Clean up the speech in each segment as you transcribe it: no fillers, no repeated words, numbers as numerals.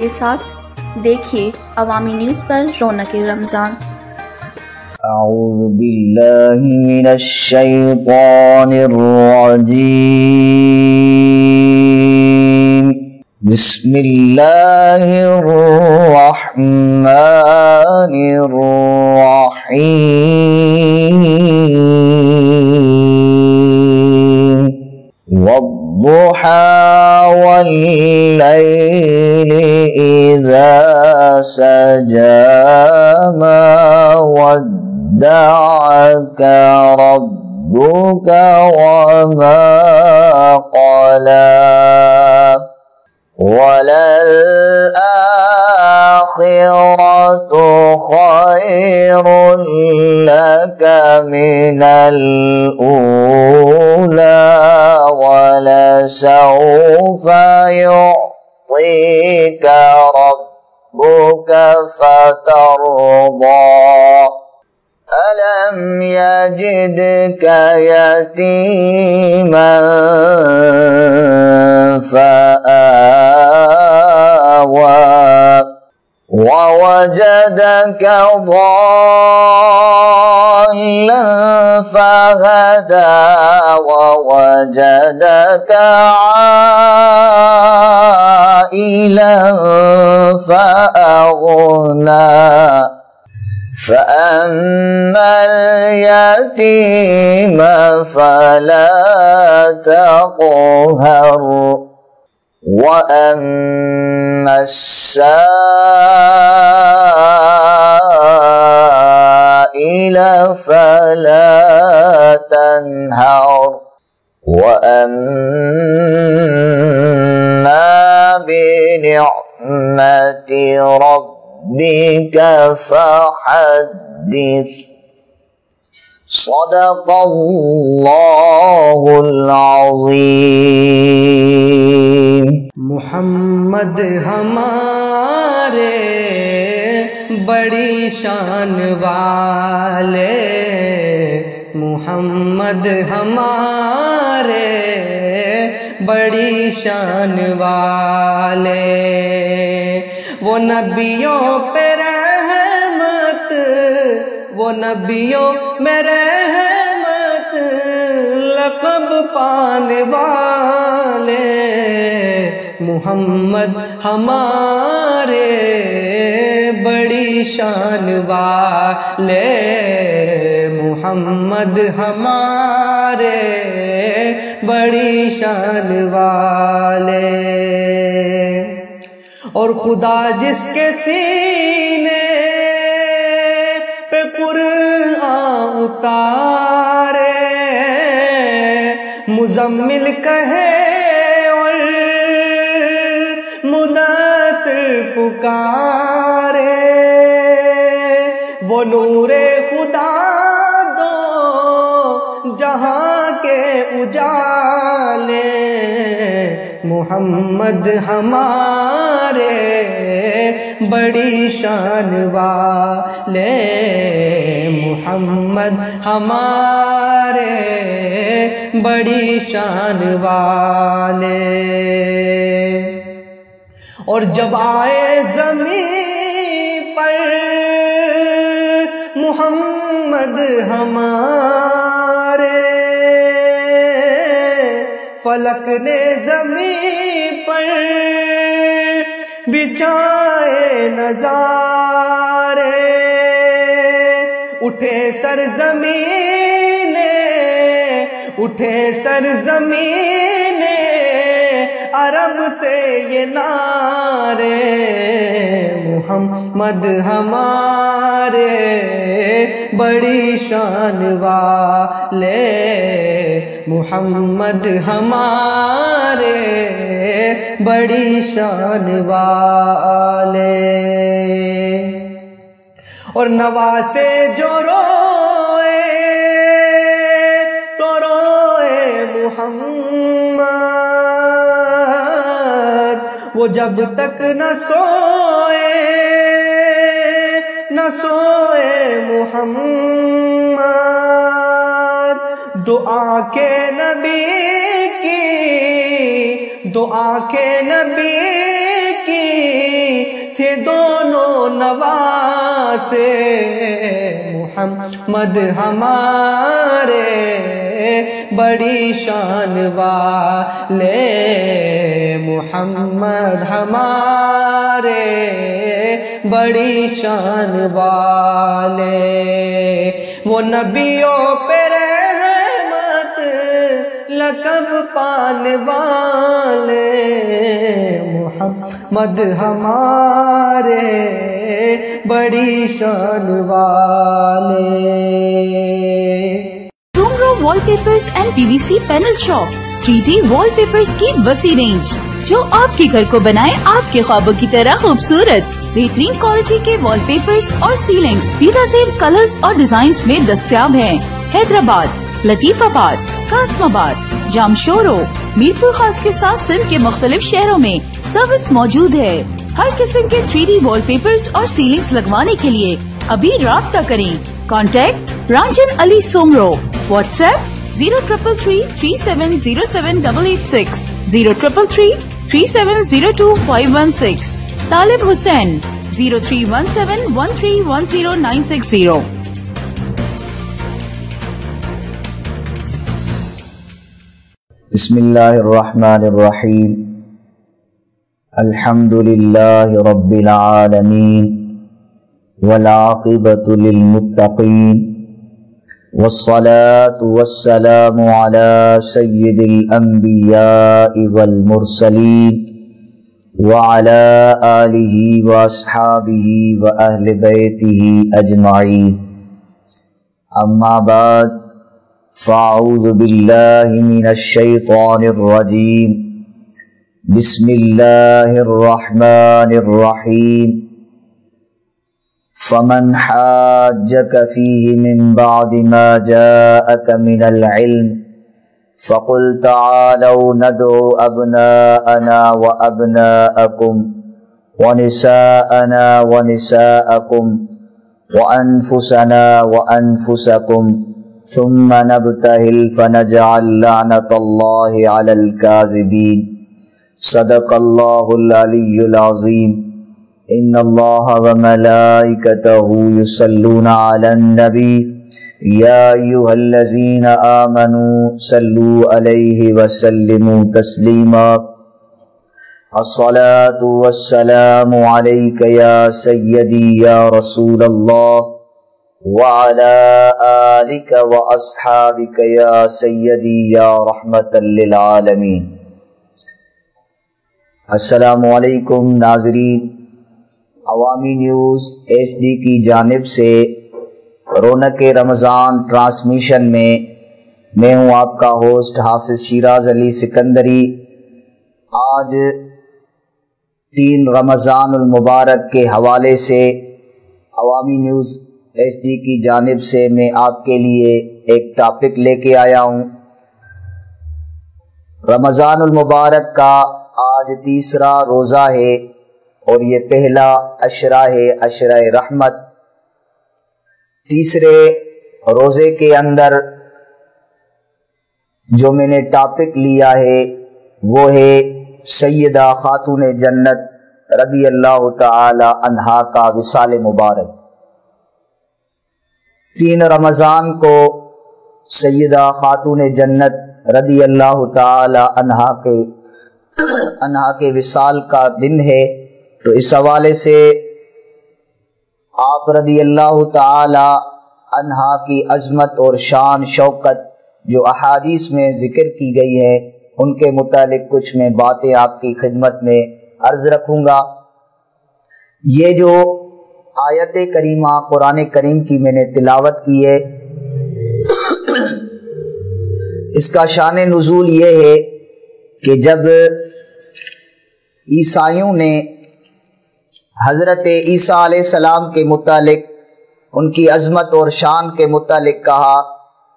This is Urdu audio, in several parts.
کے ساتھ دیکھیے عوامی نیوز پر رونق رمضان۔ اعوذ باللہ من الشیطان الرجیم، بسم اللہ الرحمن الرحیم، والضحى والليل إذا سجى ما ودعك ربك وما قلى، وللآخرة خير لك من الأولى، ولسوف يعطيك ربك فترضى، ألم يجدك يتيما فآوى، ووجدك ضالا فهدى، ووجدك عائلا فأغنى، فأما اليتيم فلا تقهر، وأما السائل فلا تنهر، وأما بنعمة ربك فحدث۔ صدق اللہ العظیم۔ محمد ہمارے بڑی شان والے، محمد ہمارے بڑی شان والے، وہ نبیوں پہ رحمت، وہ نبیوں میں رحمت، لقب پانے والے، محمد ہمارے بڑی شان والے، محمد ہمارے بڑی شان والے۔ اور خدا جس کے سینے پہ قرآن اتارے، مزمل کہے اور مدثر پکارے، وہ نور خدا دو جہاں کے اجالے، محمد ہمارے بڑی شان والے، محمد ہمارے بڑی شان والے۔ اور جب آئے زمین پر محمد ہمارے، فلک نے زمین پر بچھائے نظارے، اٹھے سرزمین، اٹھے سرزمین عرب سے یہ نعرے، محمد ہمارے بڑی شان والے، محمد ہمارے بڑی شان والے۔ اور نواسے جو روئے تو روئے محمد، وہ جب تک نہ سوئے نہ سوئے محمد، دو آنکھیں نبی کی، دو آنکھیں نبی کی تھے دونوں نواسے محمد ہمارے بڑی شان والے محمد ہمارے بڑی شان والے وہ نبیوں پہ رحمت لقب پانے والے محمد ہمارے بڑی شان والے۔ سومرو وال papers and PVC panel shop 3D وال پیپرز کی وسیع رینج جو آپ کے گھر کو بنائے آپ کے خوابوں کی طرح خوبصورت۔ بہترین کوالٹی کے وال پیپرز اور سیلنگز سیدھا سیل کلرز اور ڈیزائنز میں دستیاب ہیں۔ حیدرآباد، لطیف آباد، قاسم آباد، جامشورو، میرپور خاص کے ساتھ سندھ کے مختلف شہروں میں سروس موجود ہے۔ ہر قسم کے 3D وال پیپرز اور سیلنگز لگوانے کے لیے ابھی رابطہ کریں۔ کانٹیکٹ رنجن علی سومرو، واٹس ایپ 0333370786 03333702 طالب حسین 031713109060۔ بسم اللہ الرحمن الرحیم الحمد للہ رب العالمین والعاقبۃ للمتقین والصلاة والسلام علی سید الانبیاء والمرسلین وعلى آلہ واصحابہ واہل بیتہ اجمعین، اما بعد فاعوذ باللہ من الشیطان الرجیم، بسم اللہ الرحمن الرحیم، فمن حاجک فیہ من بعد ما جاءک من العلم فقل تعالوا ندعو ابناءنا وابناءکم ونساءنا ونساءکم وانفسنا وانفسکم ثم نبتہل فنجعل لعنت اللہ علی الکاذبین۔ صدق اللہ العلی العظیم۔ ان اللہ وملائکتہ یصلون علی النبی یا ایھا الذین آمنوا صلوا علیہ وسلموا تسلیما۔ الصلاۃ والسلام علیک یا سیدی یا رسول اللہ وعلى آلك وأصحابك يا سيدي يا رحمة للعالمين۔ السلام علیکم ناظرین، عوامی نیوز HD کی جانب سے رونق رمضان ٹرانسمیشن میں میں ہوں آپ کا ہوسٹ حافظ شیراز علی سکندری۔ آج 3 رمضان المبارک کے حوالے سے عوامی نیوز HD کی جانب سے میں آپ کے لیے ایک ٹاپک لے کے آیا ہوں۔ رمضان المبارک کا آج تیسرا روزہ ہے اور یہ پہلا عشرہ ہے، عشرہ رحمت۔ تیسرے روزے کے اندر جو میں نے ٹاپک لیا ہے وہ ہے سیدہ خاتون جنت رضی اللہ تعالی عنہا کا وصال مبارک۔ 3 رمضان کو سیدہ خاتون جنت رضی اللہ تعالی عنہا کے وصال کا دن ہے، تو اس حوالے سے آپ رضی اللہ تعالی عنہا کی عظمت اور شان شوکت جو احادیث میں ذکر کی گئی ہے ان کے متعلق کچھ میں باتیں آپ کی خدمت میں عرض رکھوں گا۔ یہ جو آیت کریمہ قرآن کریم کی میں نے تلاوت کی ہے، اس کا شان نزول یہ ہے کہ جب عیسائیوں نے حضرت عیسیٰ علیہ السلام کے متعلق ان کی عظمت اور شان کے متعلق کہا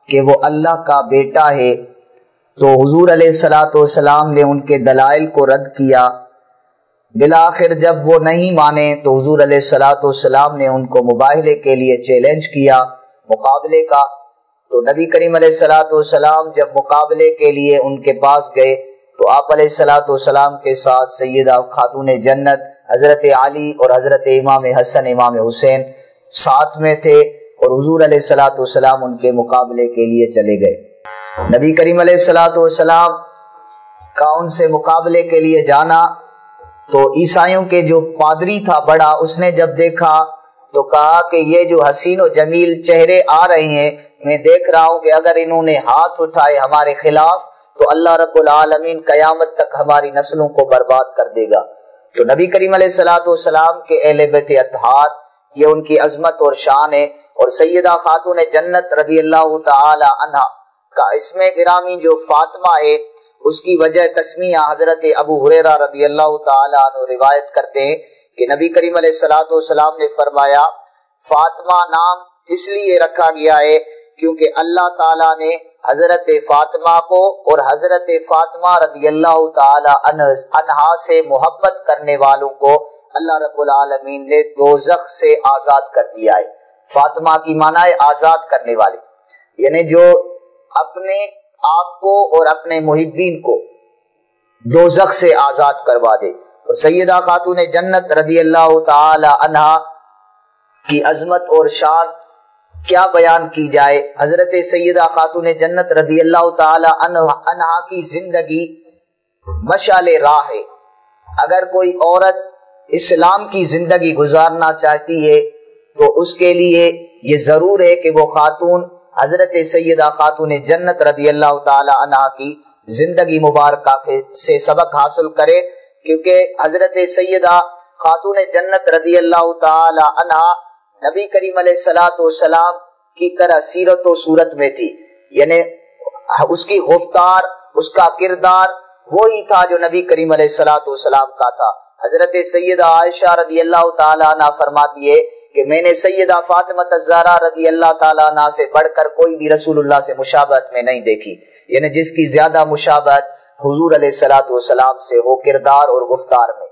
کہ وہ اللہ کا بیٹا ہے، تو حضور علیہ السلام نے ان کے دلائل کو رد کیا۔ بالآخر جب وہ نہیں مانے تو حضور علیہ السلام نے ان کو مباہلے کے لیے چیلنج کیا، مقابلے کا۔ تو نبی کریم علیہ السلام جب مقابلے کے لیے ان کے پاس گئے تو آپ علیہ السلام کے ساتھ سیدہ خاتون جنت حضرت علی اور حضرت امام حسن امام حسین ساتھ میں تھے اور حضور علیہ الصلوۃ والسلام ان کے مقابلے کے لیے چلے گئے۔ نبی کریم علیہ الصلوۃ والسلام کا ان سے مقابلے کے لیے جانا، تو عیسائیوں کے جو پادری تھا بڑا، اس نے جب دیکھا تو کہا کہ یہ جو حسین و جمیل چہرے آ رہے ہیں، میں دیکھ رہا ہوں کہ اگر انہوں نے ہاتھ اٹھائے ہمارے خلاف تو اللہ رب العالمین قیامت تک ہماری نسلوں کو برباد کر دے گا۔ تو نبی کریم علیہ الصلوۃ والسلام کے اہل بیت اطہار، یہ ان کی عظمت اور شان ہے، اور سیدہ خاتون جنت رضی اللہ تعالی عنہ کا اسم گرامی جو فاطمہ ہے، اس کی وجہ تسمیہ حضرت ابو ہریرہ رضی اللہ تعالی عنہ روایت کرتے ہیں کہ نبی کریم علیہ الصلوۃ والسلام نے فرمایا فاطمہ نام اس لیے رکھا گیا ہے کیونکہ اللہ تعالیٰ نے حضرت فاطمہ کو اور حضرت فاطمہ رضی اللہ تعالی عنہا سے محبت کرنے والوں کو اللہ رب العالمین نے دوزخ سے آزاد کر دیا ہے۔ فاطمہ کی معنی ہے آزاد کرنے والے، یعنی جو اپنے آپ کو اور اپنے محبین کو دوزخ سے آزاد کروا دے۔ سیدہ خاتون جنت رضی اللہ تعالی عنہا کی عظمت اور شان کیا بیان کی جائے۔ حضرت سیدہ خاتون جنت رضی اللہ تعالی عنہا کی زندگی مشعل راہ ہے۔ اگر کوئی عورت اسلام کی زندگی گزارنا چاہتی ہے تو اس کے لیے یہ ضرور ہے کہ وہ خاتون حضرت سیدہ خاتون جنت رضی اللہ تعالی عنہا کی زندگی مبارکہ سے سبق حاصل کرے، کیونکہ حضرت سیدہ خاتون جنت رضی اللہ تعالی عنہا نبی کریم علیہ الصلوۃ والسلام کی طرح سیرت و صورت میں تھی، یعنی اس کی گفتار، اس کا کردار وہی تھا جو نبی کریم علیہ الصلوۃ والسلام کا تھا۔ حضرت سیدہ عائشہ رضی اللہ تعالی عنہ فرماتی ہے کہ میں نے سیدہ فاطمہ الزہرا رضی اللہ تعالی عنہ سے بڑھ کر کوئی بھی رسول اللہ سے مشابہت میں نہیں دیکھی، یعنی جس کی زیادہ مشابہت حضور علیہ الصلوۃ والسلام سے ہو کردار اور گفتار میں۔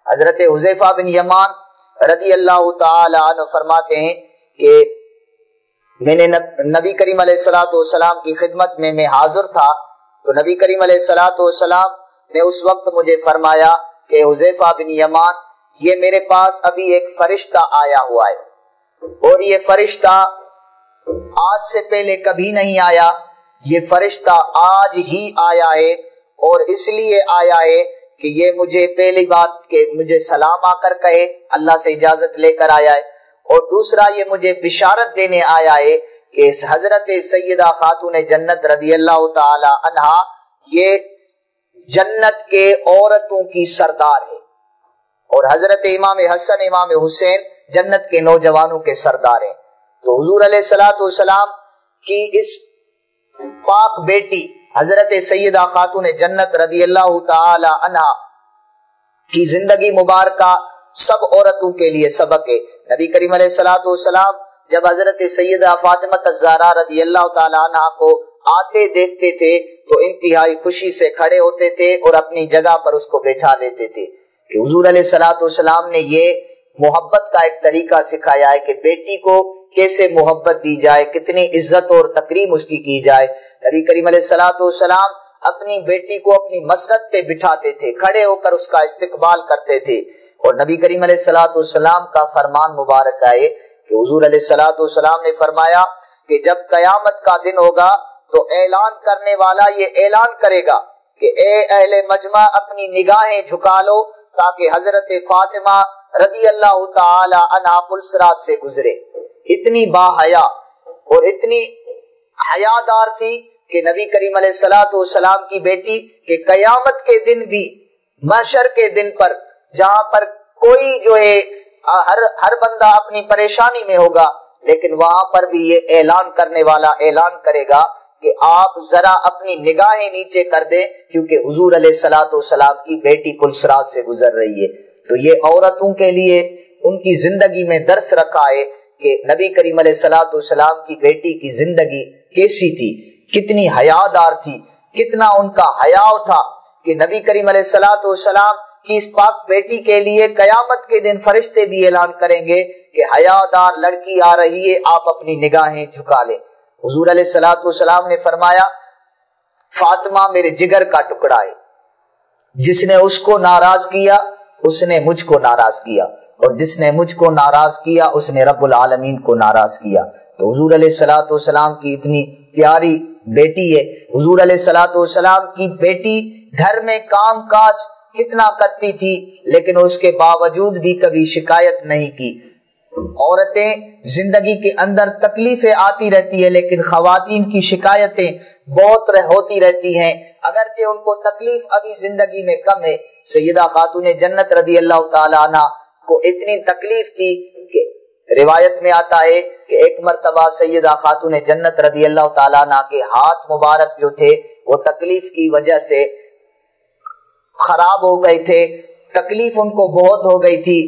حضرت حذیفہ بن یمان رضی اللہ تعالی عنہ فرماتے ہیں کہ میں نے نبی کریم علیہ الصلوۃ والسلام کی خدمت میں حاضر تھا، تو نبی کریم علیہ الصلوۃ والسلام نے اس وقت مجھے فرمایا کہ حذیفہ بن یمان، یہ میرے پاس ابھی ایک فرشتہ آیا ہوا ہے، اور یہ فرشتہ آج سے پہلے کبھی نہیں آیا، یہ فرشتہ آج ہی آیا ہے، اور اس لیے آیا ہے کہ یہ مجھے پہلی بات کہ مجھے سلام آ کر کہے، اللہ سے اجازت لے کر آیا ہے، اور دوسرا یہ مجھے بشارت دینے آیا ہے کہ حضرت سیدہ خاتون جنت رضی اللہ تعالی عنہا یہ جنت کے عورتوں کی سردار ہے، اور حضرت امام حسن امام حسین جنت کے نوجوانوں کے سردار ہیں۔ تو حضور علیہ الصلوۃ والسلام کی اس پاک بیٹی حضرت سیدہ خاتون جنت رضی اللہ تعالی عنہا کی زندگی مبارکہ سب عورتوں کے لیے سبق ہے۔ نبی کریم علیہ الصلوۃ والسلام جب حضرت سیدہ فاطمہ الزہرا رضی اللہ تعالی عنہا کو آتے دیکھتے تھے تو انتہائی خوشی سے کھڑے ہوتے تھے اور اپنی جگہ پر اس کو بیٹھا لیتے تھے، کہ حضور علیہ الصلوۃ والسلام نے یہ محبت کا ایک طریقہ سکھایا ہے کہ بیٹی کو کیسے محبت دی جائے، کتنی عزت اور تکریم اس کی جائے۔ نبی کریم علیہ الصلوۃ والسلام اپنی بیٹی کو اپنی مسند پہ بٹھاتے تھے، کھڑے ہو کر اس کا استقبال کرتے تھے، اور نبی کریم علیہ الصلوۃ والسلام کا فرمان مبارک ہے کہ حضور علیہ الصلوۃ والسلام نے فرمایا کہ جب قیامت کا دن ہوگا تو اعلان کرنے والا یہ اعلان کرے گا کہ اے اہل مجمع اپنی نگاہیں جھکا لو تاکہ حضرت فاطمہ رضی اللہ تعالی عنہا پلسرات سے گزرے۔ اتنی با حیا اور اتنی حیادار تھی کہ نبی کریم علیہ الصلوۃ والسلام کی بیٹی کہ قیامت کے دن بھی، محشر کے دن پر جہاں پر کوئی جو ہے ہر بندہ اپنی پریشانی میں ہوگا، لیکن وہاں پر بھی یہ اعلان کرنے والا اعلان کرے گا کہ آپ ذرا اپنی نگاہیں نیچے کر دیں کیونکہ حضور علیہ الصلوۃ والسلام کی بیٹی پلسرات سے گزر رہی ہے۔ تو یہ عورتوں کے لیے ان کی زندگی میں درس رکھا ہے کہ نبی کریم علیہ الصلوۃ والسلام کی بیٹی کی زندگی کیسی تھی، کتنی حیادار تھی، کتنا ان کا حیاء تھا کہ نبی کریم علیہ الصلوۃ والسلام کی اس پاک بیٹی کے لیے قیامت کے دن فرشتے بھی اعلان کریں گے کہ حیادار لڑکی آ رہی ہے، آپ اپنی نگاہیں جھکا لیں۔ حضور علیہ الصلوۃ والسلام نے فرمایا فاطمہ میرے جگر کا ٹکڑا ہے، جس نے اس کو ناراض کیا اس نے مجھ کو ناراض کیا، اور جس نے مجھ کو ناراض کیا اس نے رب العالمین کو ناراض کیا۔ تو حضور علیہ الصلوۃ والسلام کی اتنی پیاری بیٹی ہے، حضور علیہ الصلوۃ والسلام کی بیٹی گھر میں کام کاج کتنا کرتی تھی، لیکن اس کے باوجود بھی کبھی شکایت نہیں کی۔ عورتیں زندگی کے اندر تکلیفیں آتی رہتی ہے، لیکن خواتین کی شکایتیں بہت ہوتی رہتی ہیں، اگرچہ ان کو تکلیف ابھی زندگی میں کم ہے۔ سیدہ خاتون جنت رضی اللہ تعالی عنہ کو اتنی تکلیف تھی کہ روایت میں آتا ہے کہ ایک مرتبہ سیدہ خاتون جنت رضی اللہ تعالی عنہ کے ہاتھ مبارک جو تھے وہ تکلیف کی وجہ سے خراب ہو گئے تھے، تکلیف ان کو بہت ہو گئی تھی۔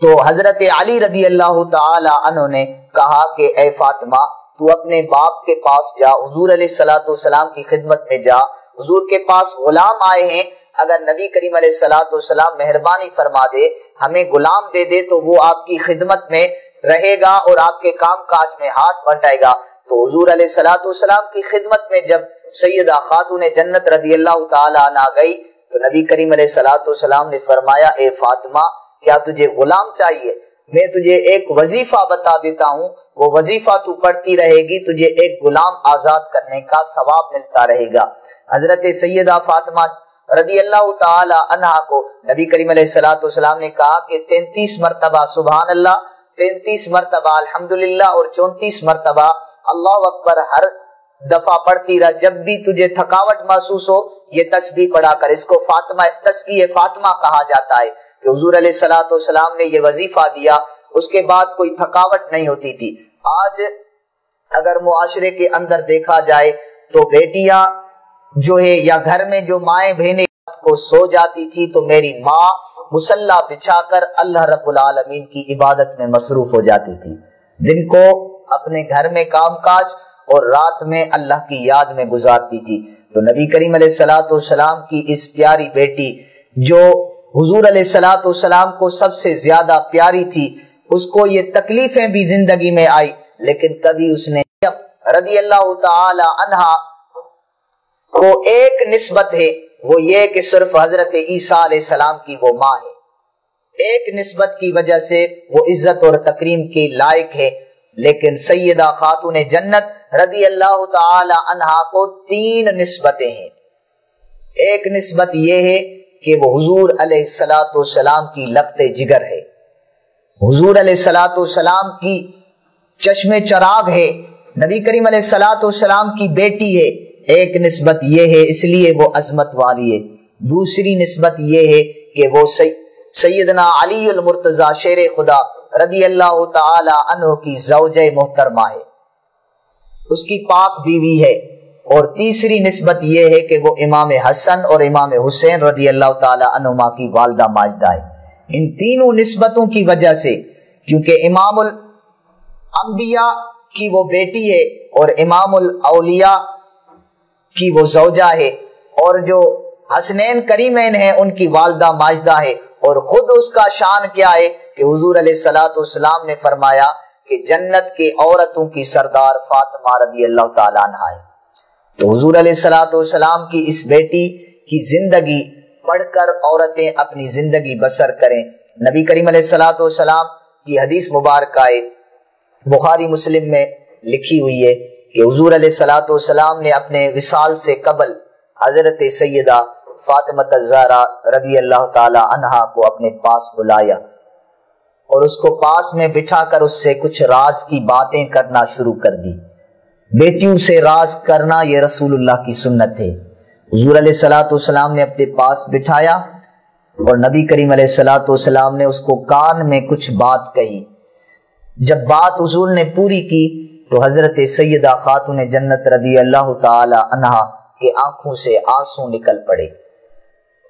تو حضرت علی رضی اللہ تعالی عنہ نے کہا کہ اے فاطمہ تو اپنے باپ کے پاس جا، حضور علیہ الصلوۃ والسلام کی خدمت میں جا، حضور کے پاس غلام آئے ہیں، اگر نبی کریم علیہ الصلوۃ والسلام مہربانی فرما دے ہمیں غلام دے دے تو وہ آپ کی خدمت میں رہے گا اور آپ کے کام کاج میں ہاتھ بٹائے گا۔ تو حضور علیہ الصلوۃ والسلام کی خدمت میں جب سیدہ خاتون جنت رضی اللہ تعالی عنہ گئی تو نبی کریم علیہ الصلوۃ والسلام نے فرمایا اے فاطمہ کیا تجھے غلام چاہیے؟ میں تجھے ایک وظیفہ بتا دیتا ہوں، وہ وظیفہ تو پڑھتی رہے گی، تجھے ایک غلام آزاد کرنے کا ثواب ملتا رہے گا۔ حضرت سیدہ فاطمہ رضی اللہ تعالی عنہ کو نبی کریم علیہ الصلوۃ والسلام نے کہا کہ 33 مرتبہ سبحان اللہ، 33 مرتبہ الحمدللہ اور 34 مرتبہ اللہ اکبر ہر دفعہ پڑھتی رہ، جب بھی تجھے تھکاوٹ محسوس ہو یہ تسبیح پڑھا کر۔ اس کو فاطمہ تسبیح فاطمہ کہا جاتا ہے کہ حضور علیہ الصلوۃ والسلام نے یہ وظیفہ دیا، اس کے بعد کوئی تھکاوٹ نہیں ہوتی تھی۔ آج اگر معاشرے کے اندر دیکھا جائے تو بیٹیاں جو ہے یا گھر میں جو مائیں بہنیں کو سو جاتی تھی تو میری ماں مصلی بچھا کر اللہ رب العالمین کی عبادت میں مصروف ہو جاتی تھی، دن کو اپنے گھر میں کام کاج اور رات میں اللہ کی یاد میں گزارتی تھی۔ تو نبی کریم علیہ الصلوۃ والسلام کی اس پیاری بیٹی جو حضور علیہ الصلوۃ والسلام کو سب سے زیادہ پیاری تھی، اس کو یہ تکلیفیں بھی زندگی میں آئی، لیکن کبھی اس نے رضی اللہ تعالی عنہ کو ایک نسبت ہے، وہ یہ کہ صرف حضرت عیسیٰ علیہ السلام کی وہ ماں ہے، ایک نسبت کی وجہ سے وہ عزت اور تکریم کے لائق ہے۔ لیکن سیدہ خاتون جنت رضی اللہ تعالی عنہ کو 3 نسبتیں ہیں۔ ایک نسبت یہ ہے کہ وہ حضور علیہ الصلوۃ والسلام کی لخت جگر ہے، حضور علیہ الصلوۃ والسلام کی چشم چراغ ہے، نبی کریم علیہ الصلوۃ والسلام کی بیٹی ہے۔ ایک نسبت یہ ہے اس لیے وہ عظمت والی ہے۔ دوسری نسبت یہ ہے کہ وہ سیدنا علی المرتضی شیر خدا رضی اللہ تعالی عنہ کی زوجہ محترمہ ہے، اس کی پاک بیوی ہے۔ اور تیسری نسبت یہ ہے کہ وہ امام حسن اور امام حسین رضی اللہ تعالی عنہما کی والدہ ماجدہ ہے۔ ان تینوں نسبتوں کی وجہ سے، کیونکہ امام الانبیاء کی وہ بیٹی ہے اور امام الاولیاء کی وہ زوجہ ہے، اور جو حسنین کریمین ہیں ان کی والدہ ماجدہ ہے، اور خود اس کا شان کیا ہے کہ حضور علیہ الصلوۃ والسلام نے فرمایا کہ جنت کے عورتوں کی سردار فاطمہ رضی اللہ تعالی عنہا ہے۔ تو حضور علیہ الصلوۃ والسلام کی اس بیٹی کی زندگی پڑھ کر عورتیں اپنی زندگی بسر کریں۔ نبی کریم علیہ الصلوۃ والسلام کی حدیث مبارکہ بخاری مسلم میں لکھی ہوئی ہے کہ حضور علیہ الصلوۃ والسلام نے اپنے وصال سے قبل حضرت سیدہ فاطمہ الزہرا رضی اللہ تعالی عنہا کو اپنے پاس بلایا اور اس کو پاس میں بٹھا کر اس سے کچھ راز کی باتیں کرنا شروع کر دی۔ بیٹیوں سے راز کرنا یہ رسول اللہ کی سنت ہے۔ حضور علیہ الصلوۃ والسلام نے اپنے پاس بٹھایا اور نبی کریم علیہ الصلوۃ والسلام نے اس کو کان میں کچھ بات کہی۔ جب بات حضور نے پوری کی تو حضرت سیدہ خاتون جنت رضی اللہ تعالی عنہا کے آنکھوں سے آنسو نکل پڑے۔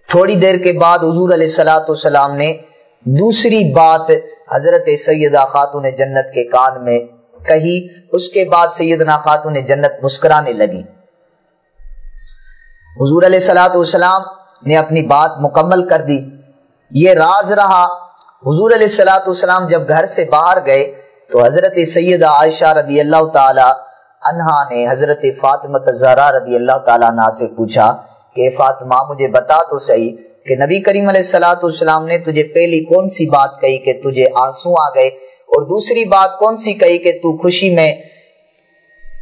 تھوڑی دیر کے بعد حضور علیہ الصلوۃ والسلام نے دوسری بات حضرت سیدہ خاتون جنت کے کان میں کہی۔ اس کے بعد سیدنا خاتون جنت مسکرانے لگی۔ حضور علیہ الصلوۃ والسلام نے اپنی بات مکمل کر دی۔ یہ راز رہا۔ حضور علیہ الصلوۃ والسلام جب گھر سے باہر گئے تو حضرت سیدہ عائشہ رضی اللہ تعالی عنہا نے حضرت فاطمہ الزہرا رضی اللہ تعالی عنہا سے پوچھا کہ فاطمہ مجھے بتا تو صحیح کہ نبی کریم علیہ الصلوۃ والسلام نے تجھے پہلی کون سی بات کہی کہ تجھے آنسو آ گئے، اور دوسری بات کون سی کہی کہ تو خوشی میں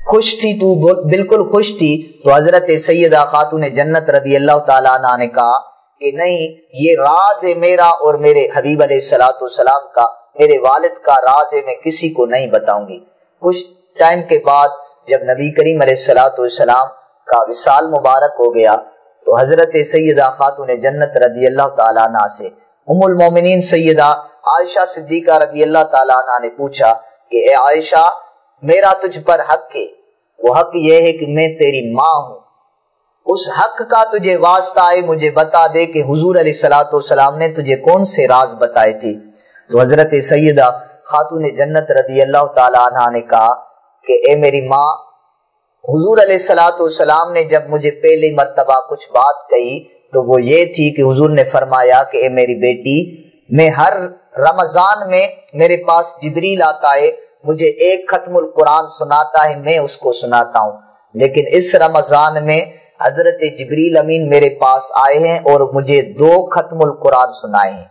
خوش تھی، تو بالکل خوش تھی؟ تو حضرت سیدہ خاتون جنت رضی اللہ تعالیٰ عنہ نے کہا کہ نہیں، یہ راز ہے میرا اور میرے حبیب علیہ الصلوۃ والسلام کا، میرے والد کا راز ہے، میں کسی کو نہیں بتاؤں گی۔ کچھ ٹائم کے بعد جب نبی کریم علیہ الصلوۃ والسلام کا وصال مبارک ہو گیا تو حضرت سیدہ خاتون جنت رضی اللہ تعالیٰ عنہ سے ام المومنین سیدہ عائشہ صدیقہ رضی اللہ تعالیٰ عنہ نے پوچھا کہ اے عائشہ، میرا تجھ پر حق ہے، وہ حق یہ ہے کہ میں تیری ماں ہوں، اس حق کا تجھے واسطہ ہے، مجھے بتا دے کہ حضور علیہ الصلوۃ والسلام نے تجھے کون سے راز بتائے تھے؟ تو حضرت سیدہ خاتون جنت رضی اللہ تعالیٰ عنہ نے کہا کہ اے میری ماں، حضور علیہ الصلوۃ والسلام نے جب مجھے پہلی مرتبہ کچھ بات کہی تو وہ یہ تھی کہ حضور نے فرمایا کہ اے میری بیٹی، میں ہر رمضان میں میرے پاس جبریل آتا ہے، مجھے ایک ختم القرآن سناتا ہے، میں اس کو سناتا ہوں، لیکن اس رمضان میں حضرت جبریل امین میرے پاس آئے ہیں اور مجھے 2 ختم القرآن سنائے ہیں،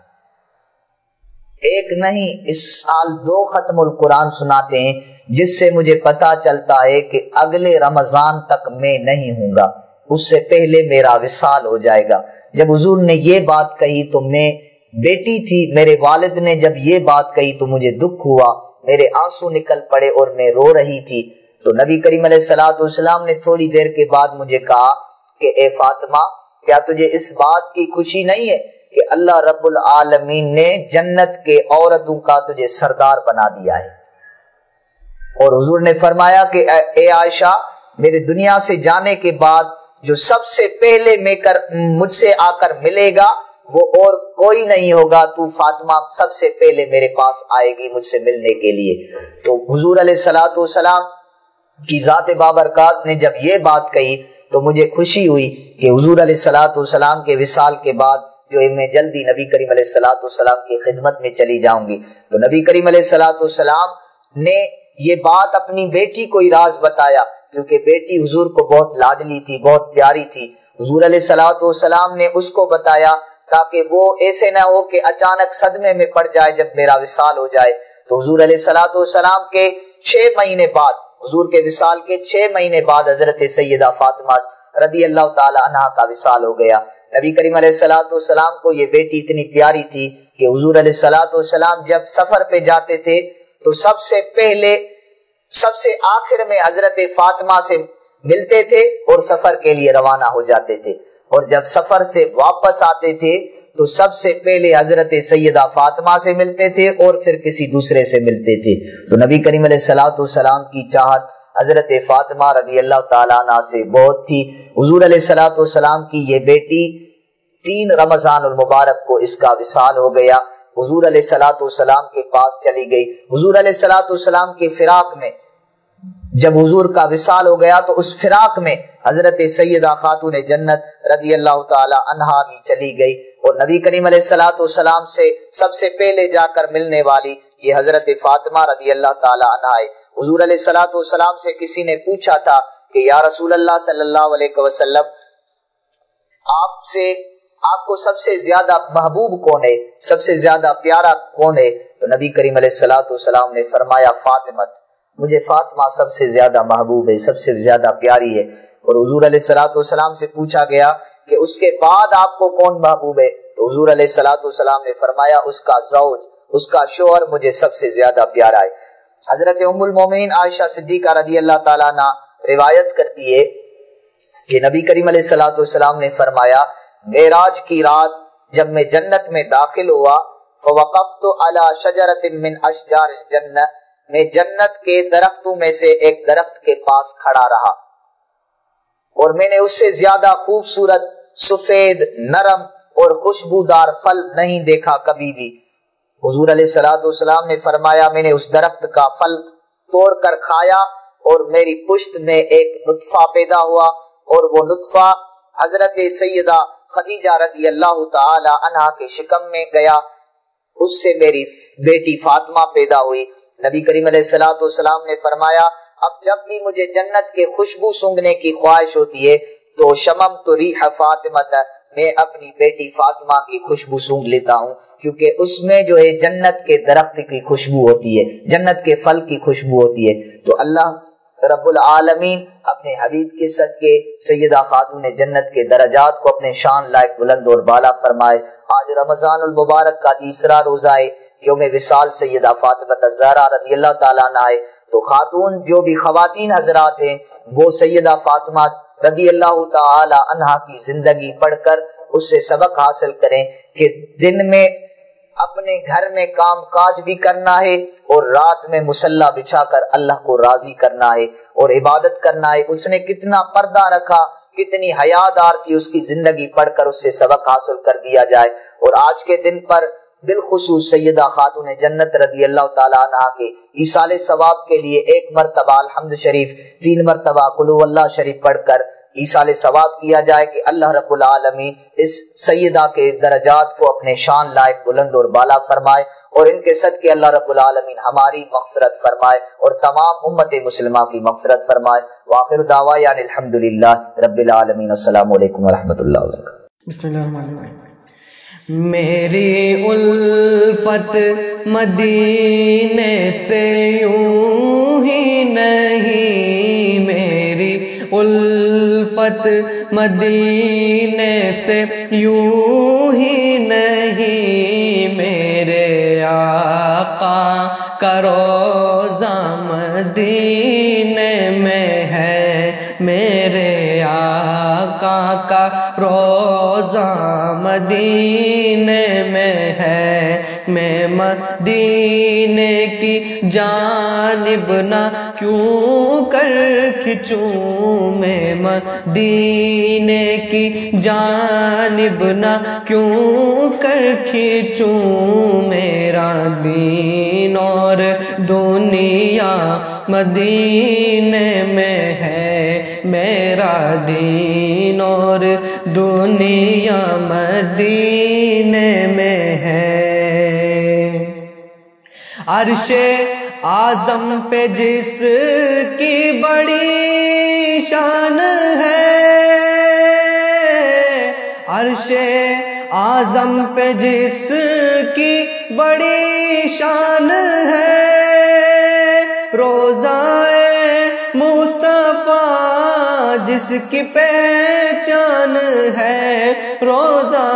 ایک نہیں، اس سال 2 ختم القرآن سناتے ہیں، جس سے مجھے پتا چلتا ہے کہ اگلے رمضان تک میں نہیں ہوں گا، اس سے پہلے میرا وصال ہو جائے گا۔ جب حضور نے یہ بات کہی تو میں بیٹی تھی، میرے والد نے جب یہ بات کہی تو مجھے دکھ ہوا، میرے آنسو نکل پڑے اور میں رو رہی تھی۔ تو نبی کریم علیہ الصلوۃ والسلام نے تھوڑی دیر کے بعد مجھے کہا کہ اے فاطمہ، کیا تجھے اس بات کی خوشی نہیں ہے کہ اللہ رب العالمین نے جنت کے عورتوں کا تجھے سردار بنا دیا ہے؟ اور حضور نے فرمایا کہ اے عائشہ، میرے دنیا سے جانے کے بعد جو سب سے پہلے مجھ سے آ کر ملے گا وہ اور کوئی نہیں ہوگا، تو فاطمہ سب سے پہلے میرے پاس آئے گی مجھ سے ملنے کے لیے۔ تو حضور علیہ الصلوۃ والسلام کی ذات بابرکات نے جب یہ بات کہی تو مجھے خوشی ہوئی کہ حضور علیہ الصلوۃ والسلام کے وصال کے بعد جو میں جلدی نبی کریم علیہ الصلوۃ والسلام کی خدمت میں چلی جاؤں گی۔ تو نبی کریم علیہ الصلوۃ والسلام نے یہ بات اپنی بیٹی کو ہی راز بتایا، کیونکہ بیٹی حضور کو بہت لاڈلی تھی، بہت پیاری تھی۔ حضور علیہ الصلوۃ والسلام نے اس کو بتایا تاکہ وہ ایسے نہ ہو کہ اچانک صدمے میں پڑ جائے جب میرا وصال ہو جائے۔ تو حضور علیہ الصلوۃ والسلام کے 6 مہینے بعد، حضور کے وصال کے 6 مہینے بعد حضرت سیدہ فاطمہ رضی اللہ تعالی عنہا کا وصال ہو گیا۔ نبی کریم علیہ الصلوۃ والسلام کو یہ بیٹی اتنی پیاری تھی کہ حضور علیہ الصلوۃ والسلام جب سفر پہ جاتے تھے تو سب سے پہلے سب سے آخر میں حضرت فاطمہ سے ملتے تھے اور سفر کے لیے روانہ ہو جاتے تھے، اور جب سفر سے واپس آتے تھے تو سب سے پہلے حضرت سیدہ فاطمہ سے ملتے تھے اور پھر کسی دوسرے سے ملتے تھے۔ تو نبی کریم علیہ الصلوۃ والسلام کی چاہت حضرت فاطمہ رضی اللہ تعالیٰ عنہ سے بہت تھی۔ حضور علیہ الصلوۃ والسلام کی یہ بیٹی 3 رمضان المبارک کو اس کا وصال ہو گیا، حضور علیہ الصلوۃ والسلام کے پاس چلی گئی۔ حضور علیہ الصلوۃ والسلام کے فراق میں جب حضور کا وصال ہو گیا تو اس فراق میں حضرت سیدہ خاتون جنت رضی اللہ تعالی عنہا بھی چلی گئی، اور نبی کریم علیہ الصلوۃ والسلام سے سب سے پہلے جا کر ملنے والی یہ حضرت فاطمہ رضی اللہ تعالی عنہا ہے۔ حضور علیہ الصلوۃ والسلام سے کسی نے پوچھا تھا کہ یا رسول اللہ صلی اللہ علیہ وسلم، آپ کو سب سے زیادہ محبوب کون ہے، سب سے زیادہ پیارا کون ہے؟ تو نبی کریم علیہ الصلوۃ والسلام نے فرمایا فاطمہ، مجھے فاطمہ سب سے زیادہ محبوب ہے، سب سے زیادہ پیاری ہے۔ اور حضور علیہ الصلوۃ والسلام سے پوچھا گیا کہ اس کے بعد آپ کو کون محبوب ہے؟ تو حضور علیہ الصلوۃ والسلام نے فرمایا اس کا زوج، اس کا شوہر مجھے سب سے زیادہ پیارا ہے۔ حضرت ام المومنین عائشہ صدیقہ رضی اللہ تعالیٰ عنہ روایت کرتی ہے کہ نبی کریم علیہ الصلوۃ والسلام نے فرمایا معراج کی رات جب میں جنت میں داخل ہوا فوقفت علی شجرۃ من اشجار الجنہ، میں جنت کے درختوں میں سے ایک درخت کے پاس کھڑا رہا اور میں نے اس سے زیادہ خوبصورت، سفید، نرم اور خوشبودار پھل نہیں دیکھا کبھی بھی۔ حضور علیہ الصلوۃ والسلام نے فرمایا میں نے اس درخت کا پھل توڑ کر کھایا اور میری پشت میں ایک نطفہ پیدا ہوا، اور وہ نطفہ حضرت سیدہ خدیجہ رضی اللہ تعالی عنہا کے شکم میں گیا، اس سے میری بیٹی فاطمہ پیدا ہوئی۔ نبی کریم علیہ الصلوۃ والسلام نے فرمایا اب جب بھی مجھے جنت کے خوشبو سونگھنے کی خواہش ہوتی ہے تو شممت ریح فاطمہ، میں اپنی بیٹی فاطمہ کی خوشبو سونگھ لیتا ہوں، کیونکہ اس میں جو ہے جنت کے درخت کی خوشبو ہوتی ہے، جنت کے پھل کی خوشبو ہوتی ہے۔ تو اللہ رب العالمین اپنے حبیب کے صدقے سیدہ خاتون جنت کے درجات کو اپنے شان لائق بلند اور بالا فرمائے۔ آج رمضان المبارک کا تیسرا روزہ ہے، یوم وصال سیدہ فاطمہ الزہرا رضی اللہ تعالیٰ عنہا ہے۔ تو خاتون جو بھی خواتین حضرات ہیں وہ سیدہ فاطمہ رضی اللہ تعالی عنہا کی زندگی پڑھ کر اس سے سبق حاصل کریں کہ دن میں اپنے گھر میں کام کاج بھی کرنا ہے اور رات میں مصلی بچھا کر اللہ کو راضی کرنا ہے اور عبادت کرنا ہے۔ اس نے کتنا پردہ رکھا، کتنی حیادار تھی اس کی زندگی پڑھ کر اس سے سبق حاصل کر دیا جائے۔ اور آج کے دن پر بالخصوص سیدہ خاتون جنت رضی اللہ تعالیٰ عنہ کے ایصال ثواب کے لیے ایک مرتبہ الحمد شریف، 3 مرتبہ قل هو اللہ شریف پڑھ کر ایصال ثواب کیا جائے کہ اللہ رب العالمین اس سیدہ کے درجات کو اپنے شان لائق بلند اور بالا فرمائے، اور ان کے صدقے اللہ رب العالمین ہماری مغفرت فرمائے اور تمام امت مسلمہ کی مغفرت فرمائے۔ وآخر دعوانا الحمدللہ رب العالمین۔ السلام علیکم ورحمۃ اللہ وبرکاتہ۔ بسم اللہ الرحمن الرحیم۔ میری الفت مدینے سے یوں ہی نہیں، میری الفت مدینے سے یوں ہی نہیں، میرے آقا کا روضہ مدینے میں ہے، میرے آقا کا روضہ مدینے میں ہے، میں مدینے کی جانب نہ کیوں کر کھچوں، میں مدینے کی جانب نہ کیوں کر کھچوں، میرا دین اور دنیا مدینے میں ہے، میرا دین اور دنیا مدینے میں ہے۔ عرش اعظم پہ جس کی بڑی شان ہے، عرش اعظم پہ جس کی بڑی شان ہے، روضہ مصطفیٰ جس کی پہچان ہے، روضہ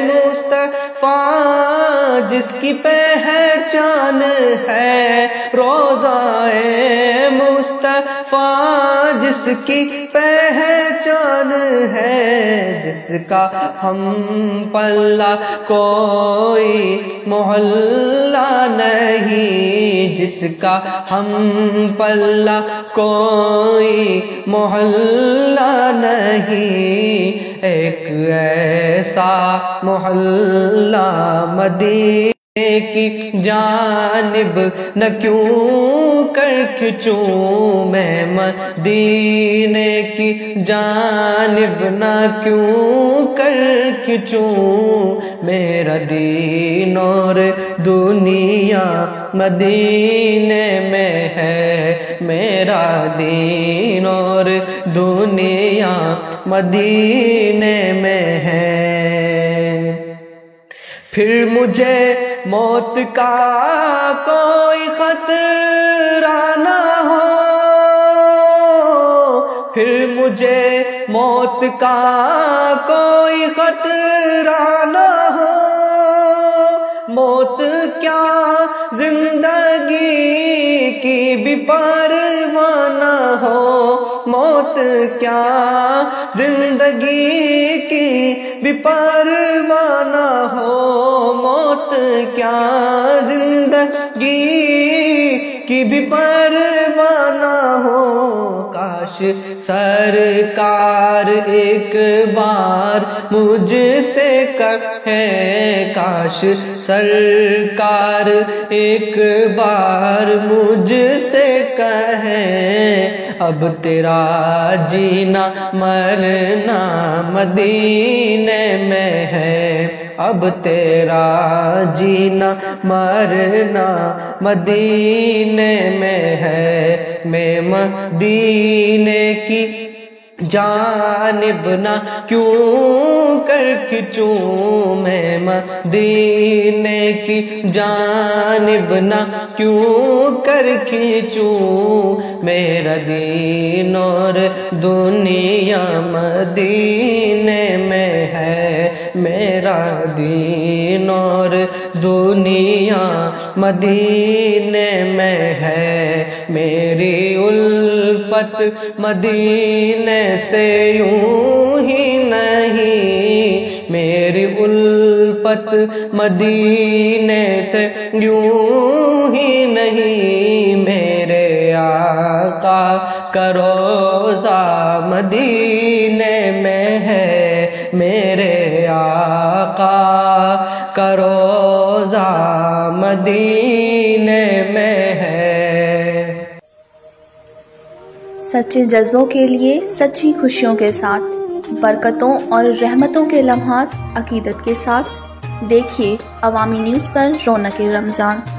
مصطفیٰ جس کی پہچان ہے، روضہ مصطفیٰ جس کی پہچان ہے، جس کا ہم پلہ کوئی محلہ نہیں، جس کا ہم پلہ کوئی محلہ نہیں، ایک ایسا محلہ مدینے کی جانب نہ کیوں کر کھچوں، میں مدینے کی جانب نہ کیوں کر کھچوں، میرا دین اور دنیا مدینے میں ہے، میرا دین اور دنیا مدینے میں ہے۔ پھر مجھے موت کا کوئی خطرہ نہ ہو، پھر مجھے موت کا کوئی خطرہ نہ ہو، موت کیا زندگی کی بھی پرواہ نہ ہو، موت کیا زندگی کی بھی پرواہ نہ ہو، موت کیا زندگی کی بھی پرواہ نہ ہو، کاش سرکار ایک بار مجھ سے کہے، کاش سرکار ایک بار مجھ سے کہے، اب تیرا جینا مرنا مدینے میں ہے، اب تیرا جینا مرنا مدینے میں ہے، میں مدینے کی جانب نہ کیوں کر کھینچوں میں مدینے کی جانب نہ کیوں کر کھینچوں میرا دین اور دنیا مدینے میں ہے میرا دین اور دنیا مدینے میں ہے میری الفت مدینے سے یوں ہی نہیں میری الفت مدینے سے یوں ہی نہیں میرے آقا کا روضہ مدینے میں ہے میرے آقا کا روضہ مدینے میں ہے۔ سچے جذبوں کے لیے سچی خوشیوں کے ساتھ برکتوں اور رحمتوں کے لمحات عقیدت کے ساتھ دیکھیے عوامی نیوز پر رونق رمضان۔